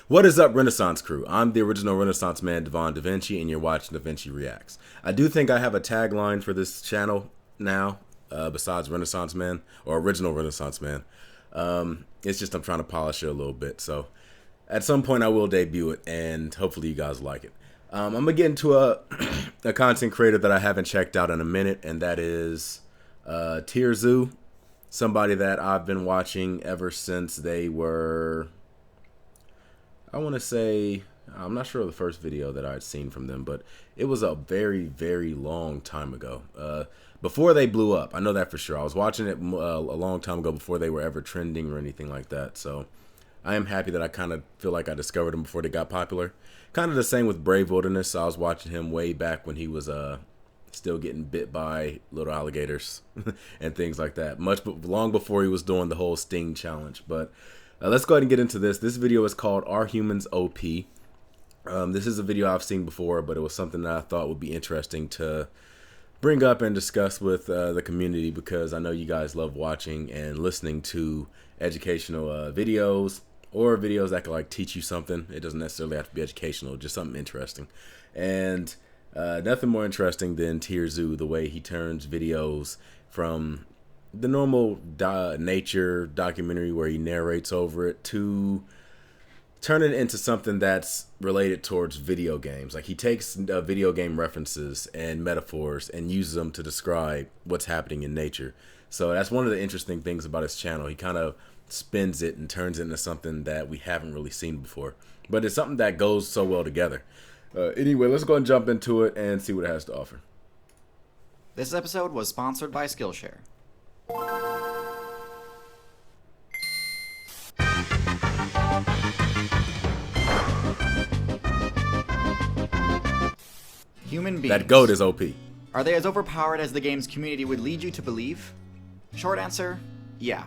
What is up, Renaissance crew? I'm the original Renaissance man, Devon DaVinci, and you're watching DaVinci Reacts. I do think I have a tagline for this channel now, besides Renaissance man, or original Renaissance man. It's just I'm trying to polish it a little bit, so at some point I will debut it, and hopefully you guys like it. I'm going to get into a content creator that I haven't checked out in a minute, and that is TierZoo, somebody that I've been watching ever since they were... I want to say, I'm not sure of the first video that I'd seen from them, but it was a very, very long time ago. Before they blew up, I know that for sure. I was watching it a long time ago before they were ever trending or anything like that. So I am happy that I kind of feel like I discovered them before they got popular. Kind of the same with Brave Wilderness. I was watching him way back when he was still getting bit by little alligators and things like that. Long before he was doing the whole Sting challenge. But let's go ahead and get into this. This video is called Are Humans OP? This is a video I've seen before, but it was something that I thought would be interesting to bring up and discuss with the community, because I know you guys love watching and listening to educational videos, or videos that can like teach you something. It doesn't necessarily have to be educational, just something interesting. And nothing more interesting than TierZoo, the way he turns videos from the normal nature documentary where he narrates over it to turn it into something that's related towards video games. Like, he takes video game references and metaphors and uses them to describe what's happening in nature. So that's one of the interesting things about his channel. He kind of spins it and turns it into something that we haven't really seen before, but it's something that goes so well together. Anyway, let's go and jump into it and see what it has to offer. This episode was sponsored by Skillshare. Human beings. That goat is OP. Are they as overpowered as the game's community would lead you to believe? Short answer, yeah.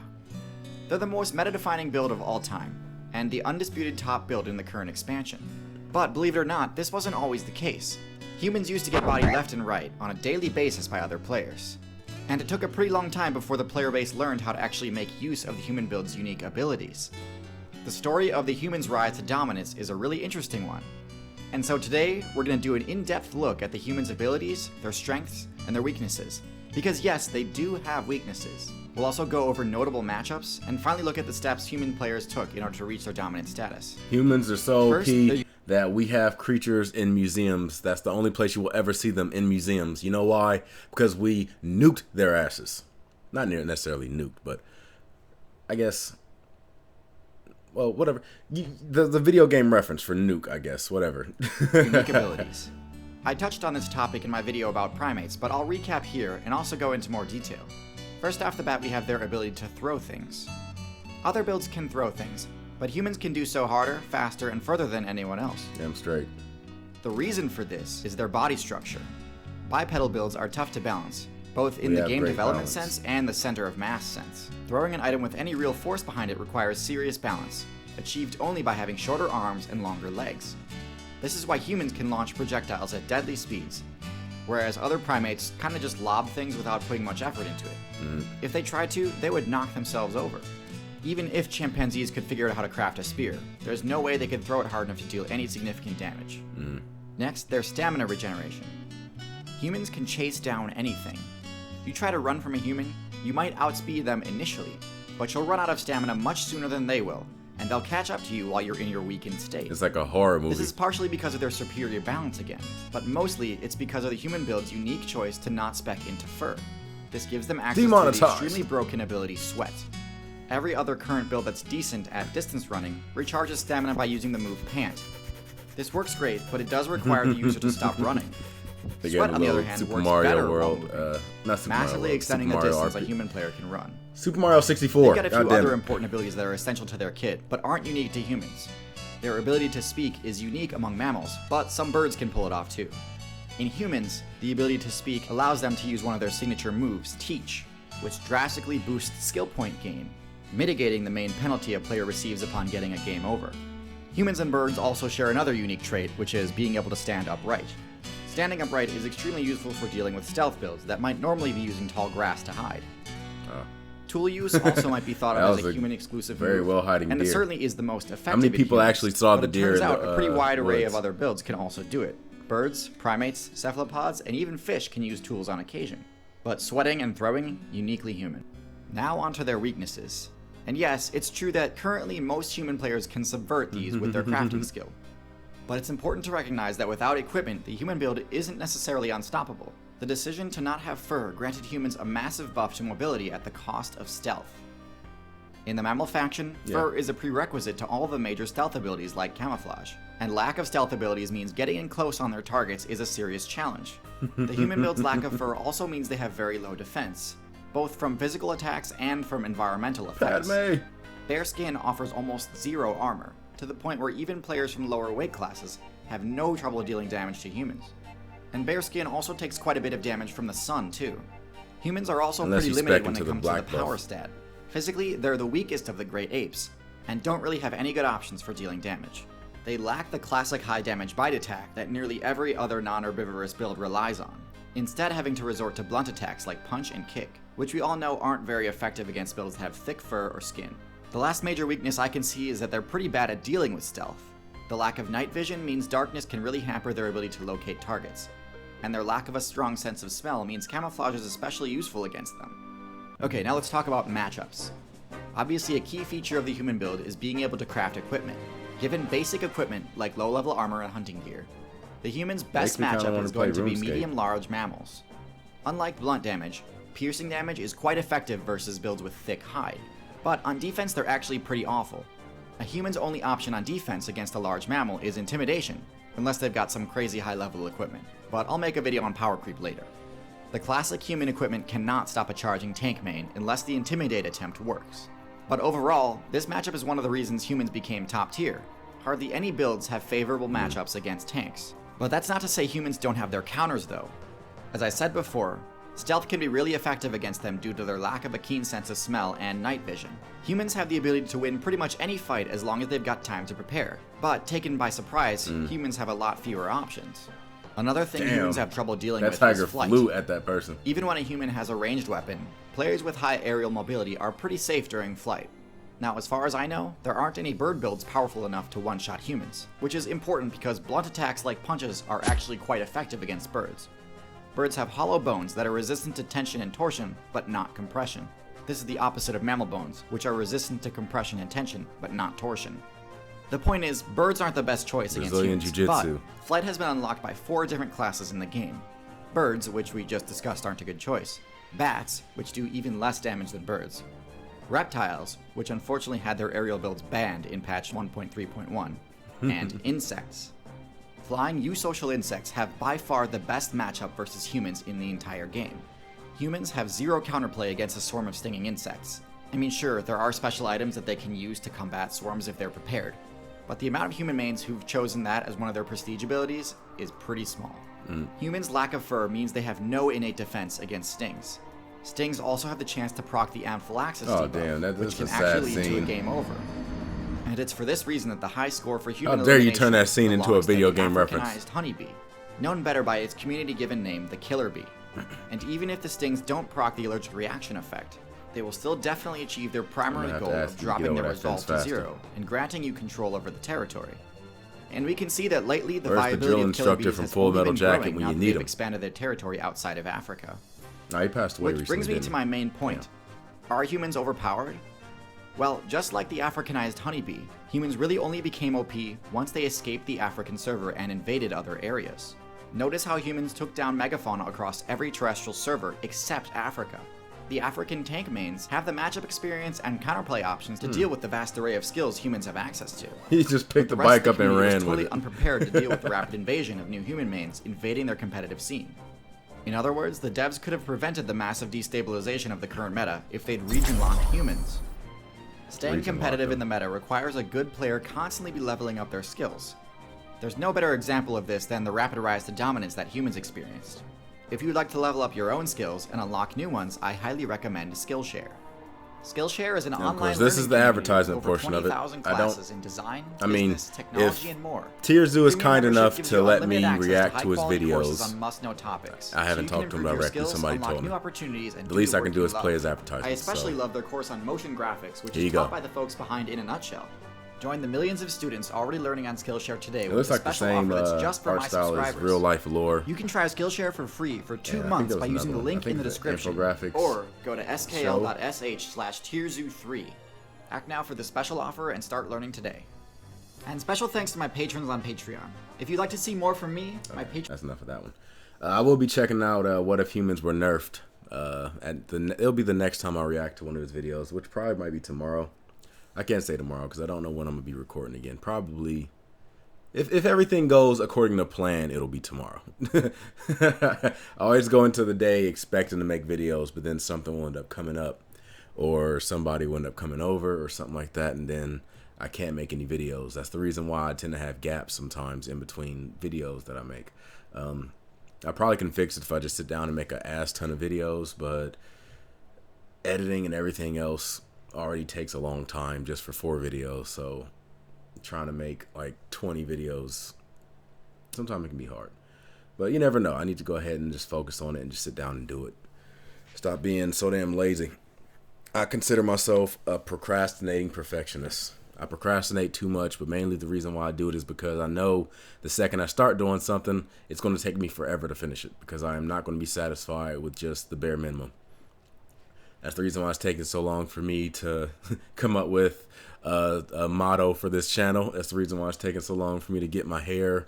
They're the most meta-defining build of all time, and the undisputed top build in the current expansion. But believe it or not, this wasn't always the case. Humans used to get bodied left and right on a daily basis by other players. And it took a pretty long time before the player base learned how to actually make use of the human build's unique abilities. The story of the humans' rise to dominance is a really interesting one. And so today, we're going to do an in-depth look at the humans' abilities, their strengths, and their weaknesses. Because yes, they do have weaknesses. We'll also go over notable matchups, and finally look at the steps human players took in order to reach their dominant status. Humans are so First, OP that we have creatures in museums. That's the only place you will ever see them, in museums. You know why? Because we nuked their asses. Not necessarily nuked, but I guess, well, whatever. The video game reference for nuke, I guess, whatever. Unique abilities. I touched on this topic in my video about primates, but I'll recap here and also go into more detail. First off the bat, we have their ability to throw things. Other builds can throw things, but humans can do so harder, faster, and further than anyone else. Damn straight. The reason for this is their body structure. Bipedal builds are tough to balance, both in the game development sense and the center of mass sense. Throwing an item with any real force behind it requires serious balance, achieved only by having shorter arms and longer legs. This is why humans can launch projectiles at deadly speeds, whereas other primates kind of just lob things without putting much effort into it. If they tried to, they would knock themselves over. Even if chimpanzees could figure out how to craft a spear, there's no way they could throw it hard enough to deal any significant damage. Next, their stamina regeneration. Humans can chase down anything. You try to run from a human, you might outspeed them initially, but you'll run out of stamina much sooner than they will, and they'll catch up to you while you're in your weakened state. It's like a horror movie. This is partially because of their superior balance again, but mostly it's because of the human build's unique choice to not spec into fur. This gives them access to the extremely broken ability Sweat. Every other current build that's decent at distance running recharges stamina by using the move Pant. This works great, but it does require the user to stop running. Sweat, on the other hand, Super works Mario better World, not Super massively Mario extending Super the Mario distance RP. a human player can run. Super Mario 64. They've got a few other important abilities that are essential to their kit, but aren't unique to humans. Their ability to speak is unique among mammals, but some birds can pull it off too. In humans, the ability to speak allows them to use one of their signature moves, Teach, which drastically boosts skill point gain, mitigating the main penalty a player receives upon getting a game over. Humans and birds also share another unique trait, which is being able to stand upright. Standing upright is extremely useful for dealing with stealth builds that might normally be using tall grass to hide. Tool use also might be thought of as a human-exclusive very move, well hiding and deer. it certainly is the most effective. How many people in humans, actually saw the deer? It turns out in the, a pretty wide array woods. of other builds can also do it. Birds, primates, cephalopods, and even fish can use tools on occasion. But sweating and throwing, uniquely human. Now onto their weaknesses. And yes, it's true that currently most human players can subvert these with their crafting skill. But it's important to recognize that without equipment, the human build isn't necessarily unstoppable. The decision to not have fur granted humans a massive buff to mobility at the cost of stealth. In the mammal faction, fur is a prerequisite to all of the major stealth abilities like camouflage, and lack of stealth abilities means getting in close on their targets is a serious challenge. The human build's lack of fur also means they have very low defense, both from physical attacks and from environmental effects. Bare skin offers almost zero armor, to the point where even players from lower weight classes have no trouble dealing damage to humans. And bare skin also takes quite a bit of damage from the sun too. Humans are also pretty limited when it comes to the power stat. Physically, they're the weakest of the great apes, and don't really have any good options for dealing damage. They lack the classic high damage bite attack that nearly every other non-herbivorous build relies on, instead having to resort to blunt attacks like punch and kick, which we all know aren't very effective against builds that have thick fur or skin. The last major weakness I can see is that they're pretty bad at dealing with stealth. The lack of night vision means darkness can really hamper their ability to locate targets, and their lack of a strong sense of smell means camouflage is especially useful against them. Okay, now let's talk about matchups. Obviously, a key feature of the human build is being able to craft equipment. Given basic equipment like low-level armor and hunting gear, the human's best matchup is going to be medium-large mammals. Unlike blunt damage, piercing damage is quite effective versus builds with thick hide, but on defense they're actually pretty awful. A human's only option on defense against a large mammal is intimidation, unless they've got some crazy high-level equipment, but I'll make a video on power creep later. The classic human equipment cannot stop a charging tank main unless the intimidate attempt works. But overall, this matchup is one of the reasons humans became top tier. Hardly any builds have favorable matchups against tanks. But that's not to say humans don't have their counters though. As I said before, stealth can be really effective against them due to their lack of a keen sense of smell and night vision. Humans have the ability to win pretty much any fight as long as they've got time to prepare. But taken by surprise, humans have a lot fewer options. Another thing humans have trouble dealing with is flight. That tiger flew at that person. Even when a human has a ranged weapon, players with high aerial mobility are pretty safe during flight. Now, as far as I know, there aren't any bird builds powerful enough to one-shot humans, which is important because blunt attacks like punches are actually quite effective against birds. Birds have hollow bones that are resistant to tension and torsion, but not compression. This is the opposite of mammal bones, which are resistant to compression and tension, but not torsion. The point is, birds aren't the best choice against humans, but flight has been unlocked by 4 different classes in the game. Birds, which we just discussed aren't a good choice. Bats, which do even less damage than birds. Reptiles, which unfortunately had their aerial builds banned in patch 1.3.1. And insects. Flying eusocial insects have by far the best matchup versus humans in the entire game. Humans have 0 counterplay against a swarm of stinging insects. I mean, sure, there are special items that they can use to combat swarms if they're prepared, but the amount of human mains who've chosen that as one of their prestige abilities is pretty small. Humans' lack of fur means they have no innate defense against stings. Stings also have the chance to proc the anaphylaxis debuff, which can actually lead to a game over. And it's for this reason that the high score for human elimination... How dare you turn that scene into a video game reference. Africanized honeybee, known better by its community-given name, the killer bee. And even if the stings don't proc the allergic reaction effect, they will still definitely achieve their primary goal of dropping their resolve to 0 and granting you control over the territory. And we can see that lately the viability of killer bees has only been growing now that they've expanded their territory outside of Africa. He passed away recently. Which brings me to my main point. Are humans overpowered? Well, just like the Africanized honeybee, humans really only became OP once they escaped the African server and invaded other areas. Notice how humans took down megafauna across every terrestrial server except Africa. The African tank mains have the matchup experience and counterplay options to deal with the vast array of skills humans have access to. He just picked the bike up and ran with it. Totally unprepared to deal with the rapid invasion of new human mains invading their competitive scene. In other words, the devs could have prevented the massive destabilization of the current meta if they'd region-locked humans. Staying competitive in the meta requires a good player constantly be leveling up their skills. There's no better example of this than the rapid rise to dominance that humans experienced. If you'd like to level up your own skills and unlock new ones, I highly recommend Skillshare. Skillshare is an And online of course, this is the learning advertisement community with portion of it. over 20,000 I don't. classes in design, I mean, business, technology, if and more. TierZoo is Premium kind membership enough gives to you let unlimited me access react to his high-quality courses videos. on must-know topics, I haven't so you talked to can him improve your directly. skills, Somebody unlock told new me. opportunities, and The least do I the can work do you is love. play his advertisements. I especially so. love their course on motion graphics, which Here is you taught go. by the folks behind In a Nutshell. Join the millions of students already learning on Skillshare today It with looks a like the special same offer that's just for art my style as subscribers. real life lore. You can try Skillshare for free for 2 Yeah, I think months there was by using the another one. I link think in the the description, infographics or go to skl.sh/TierZoo3. Act now for the special offer and start learning today. And special thanks to my patrons on Patreon. If you'd like to see more from me, my Patreon. That's enough of that one. I will be checking out What If Humans Were Nerfed. It'll be the next time I react to one of his videos, which probably might be tomorrow. I can't say tomorrow because I don't know when I'm gonna be recording again. Probably, if everything goes according to plan, it'll be tomorrow. I always go into the day expecting to make videos, but then something will end up coming up, or somebody will end up coming over, or something like that, and then I can't make any videos. That's the reason why I tend to have gaps sometimes in between videos that I make. I probably can fix it if I just sit down and make an ass ton of videos, but editing and everything else already takes a long time just for 4 videos. So trying to make like 20 videos, sometimes it can be hard. But you never know. I need to go ahead and just focus on it and just sit down and do it. Stop being so damn lazy. I consider myself a procrastinating perfectionist. I procrastinate too much, but mainly the reason why I do it is because I know the second I start doing something, it's going to take me forever to finish it because I am not going to be satisfied with just the bare minimum. That's the reason why it's taking so long for me to come up with a motto for this channel. That's the reason why it's taking so long for me to get my hair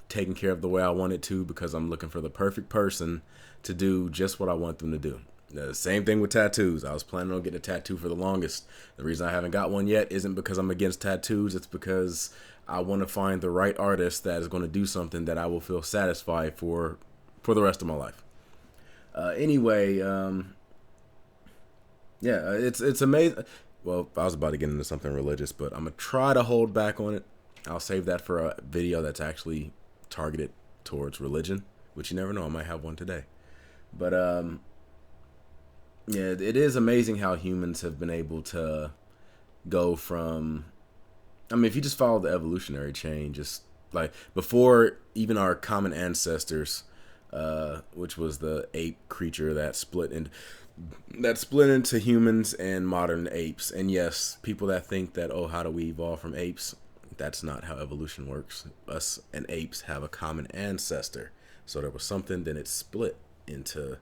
taken care of the way I want it to, because I'm looking for the perfect person to do just what I want them to do. The same thing with tattoos. I was planning on getting a tattoo for the longest. The reason I haven't got one yet isn't because I'm against tattoos. It's because I want to find the right artist that is going to do something that I will feel satisfied for the rest of my life. Anyway, yeah, it's amazing. Well, I was about to get into something religious, but I'm going to try to hold back on it. I'll save that for a video that's actually targeted towards religion, which you never know. I might have one today. But, yeah, it is amazing how humans have been able to go from, I mean, if you just follow the evolutionary chain, just like before even our common ancestors, which was the ape creature that split into humans and modern apes. And yes, people that think that, oh, how do we evolve from apes? That's not how evolution works. Us and apes have a common ancestor. So there was something, then it split into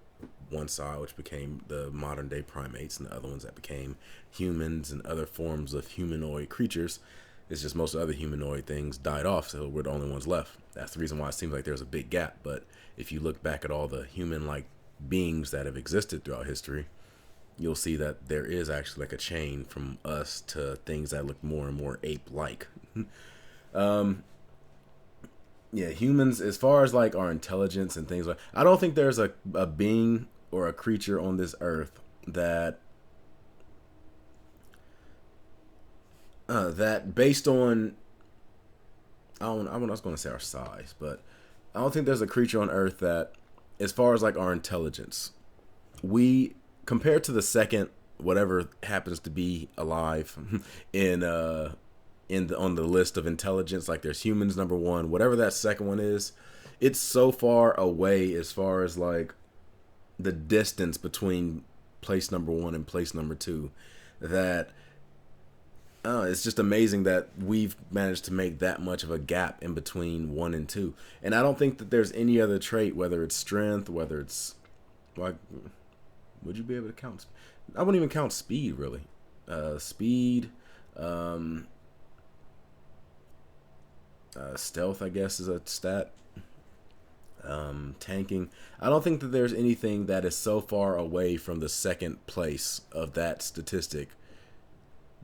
one side, which became the modern day primates, and the other ones that became humans and other forms of humanoid creatures. It's just most of the other humanoid things died off, so we're the only ones left. That's the reason why it seems like there's a big gap. But if you look back at all the human-like beings that have existed throughout history, you'll see that there is actually like a chain from us to things that look more and more ape-like. Yeah, humans, as far as like our intelligence and things like, I don't think there's a being or a creature on this earth that based on, I was going to say our size, but I don't think there's a creature on earth that, as far as like our intelligence, we, compared to the second whatever happens to be alive on the list of intelligence, like there's humans number 1, whatever that second one is, it's so far away as far as like the distance between place number 1 and place number 2, that it's just amazing that we've managed to make that much of a gap in between 1 and 2. And I don't think that there's any other trait, whether it's strength, whether it's like, would you be able to count? I wouldn't even count speed, really. Speed, stealth, I guess, is a stat. Tanking. I don't think that there's anything that is so far away from the second place of that statistic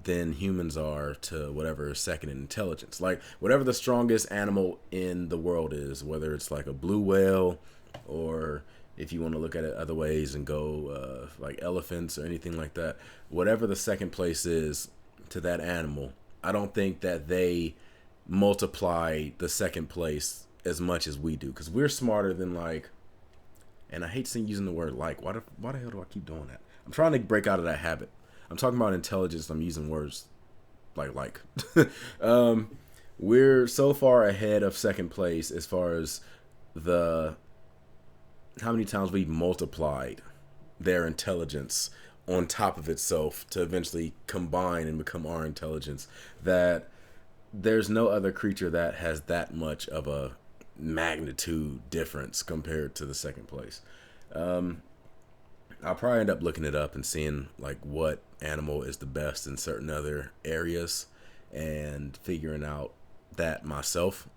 than humans are to whatever is second in intelligence. Like whatever the strongest animal in the world is, whether it's like a blue whale, or if you want to look at it other ways and go like elephants or anything like that, whatever the second place is to that animal, I don't think that they multiply the second place as much as we do, because we're smarter than, like, and I hate using the word like. Why the hell do I keep doing that? I'm trying to break out of that habit. I'm talking about intelligence. I'm using words like. We're so far ahead of second place as far as the how many times we've multiplied their intelligence on top of itself to eventually combine and become our intelligence, that there's no other creature that has that much of a magnitude difference compared to the second place. I'll probably end up looking it up and seeing like what animal is the best in certain other areas and figuring out that myself.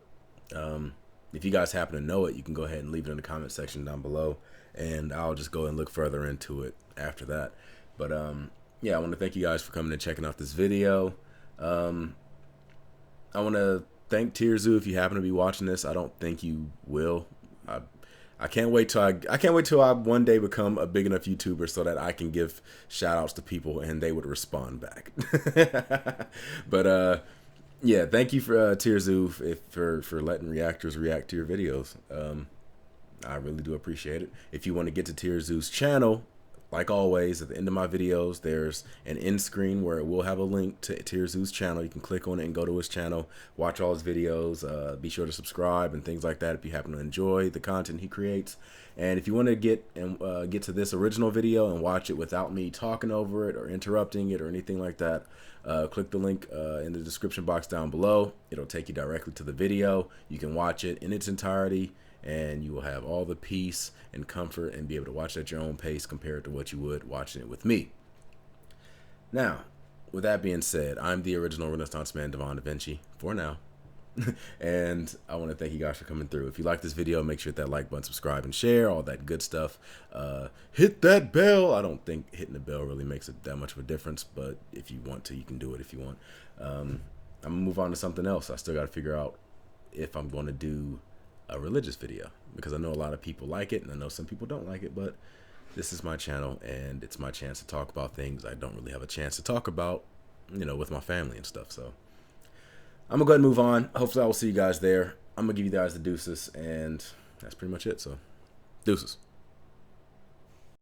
If you guys happen to know it, you can go ahead and leave it in the comment section down below, and I'll just go and look further into it after that. But yeah, I want to thank you guys for coming and checking out this video. I want to thank TierZoo if you happen to be watching this. I don't think you will. I can't wait till I one day become a big enough YouTuber so that I can give shout outs to people and they would respond back. But yeah, thank you for TierZoo for letting reactors react to your videos. I really do appreciate it. If you want to get to TierZoo's channel, like always, at the end of my videos, there's an end screen where it will have a link to TierZoo's channel. You can click on it and go to his channel, watch all his videos. Be sure to subscribe and things like that if you happen to enjoy the content he creates. And if you want to get to this original video and watch it without me talking over it or interrupting it or anything like that, click the link in the description box down below. It'll take you directly to the video. You can watch it in its entirety, and you will have all the peace and comfort and be able to watch at your own pace compared to what you would watching it with me. Now, with that being said, I'm the original Renaissance man, Devon DaVinci, for now. And I want to thank you guys for coming through. If you like this video, make sure to hit that like button, subscribe, and share, all that good stuff. Hit that bell. I don't think hitting the bell really makes it that much of a difference, but if you want to, you can do it if you want. I'm going to move on to something else. I still got to figure out if I'm going to do a religious video, because I know a lot of people like it and I know some people don't like it, but this is my channel and it's my chance to talk about things I don't really have a chance to talk about, you know, with my family and stuff. So I'm gonna go ahead and move on. Hopefully I will see you guys there. I'm gonna give you guys the deuces, and that's pretty much it. So deuces.